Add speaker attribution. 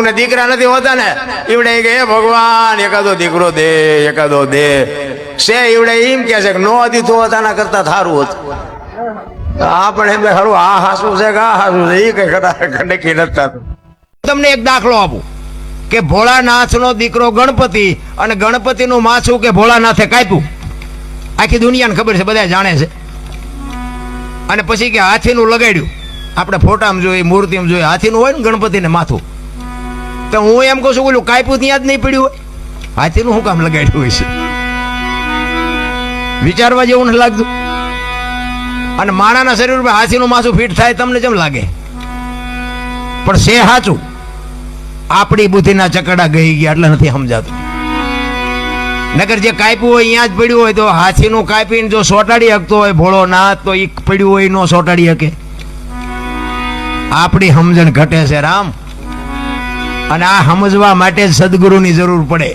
Speaker 1: અમુક ને દીકરા નથી હોતા ને ઈવડે કે હે ભગવાન એકાદો દીકરો દે એકાદો દે છે ઈવડે એમ કે છે કે નો દીધો હોતાના કરતા થારું હતું આપણે એમ હારું આ હાસું છે કે આ હાસું છે એ કઈ ખડકી નથી. તમને એક દાખલો આપું કે ભોળાનાથ નો દીકરો ગણપતિ અને ગણપતિ નું માથું કે ભોળાનાથે કાપ્યું આખી દુનિયાને ખબર છે બધા જાણે છે. અને પછી કે હાથીનું લગાડ્યું આપણે ફોટામાં જોઈએ મૂર્તિમાં જોઈએ હાથીનું હોય ને ગણપતિને માથું તો હું એમ કહું છું ઓલું કાપ્યું ત્યાં જ નહીં પડ્યું હોય હાથીનું શું કામ લગાડ્યું હોય છે વિચારવા જેવું નથી લાગતું. અને માણાના શરીર પર હાથીનું માથું ફિટ થાય તમને કેમ લાગે પણ છે સાચું આપણી બુદ્ધિના ચકડા ગઈ ગયા એટલે નથી સમજાતું. નગર જે કાપ્યું હોય અહીંયા જ પડ્યું હોય તો હાથીનું કાપીને જો સોટાડી શકતો હોય ભોળો નાથ તો એ પડ્યું હોય નો સોટાડી શકે. આપણી સમજણ ઘટે છે રામ. અને આ સમજવા માટે જ સદગુરુની જરૂર પડે.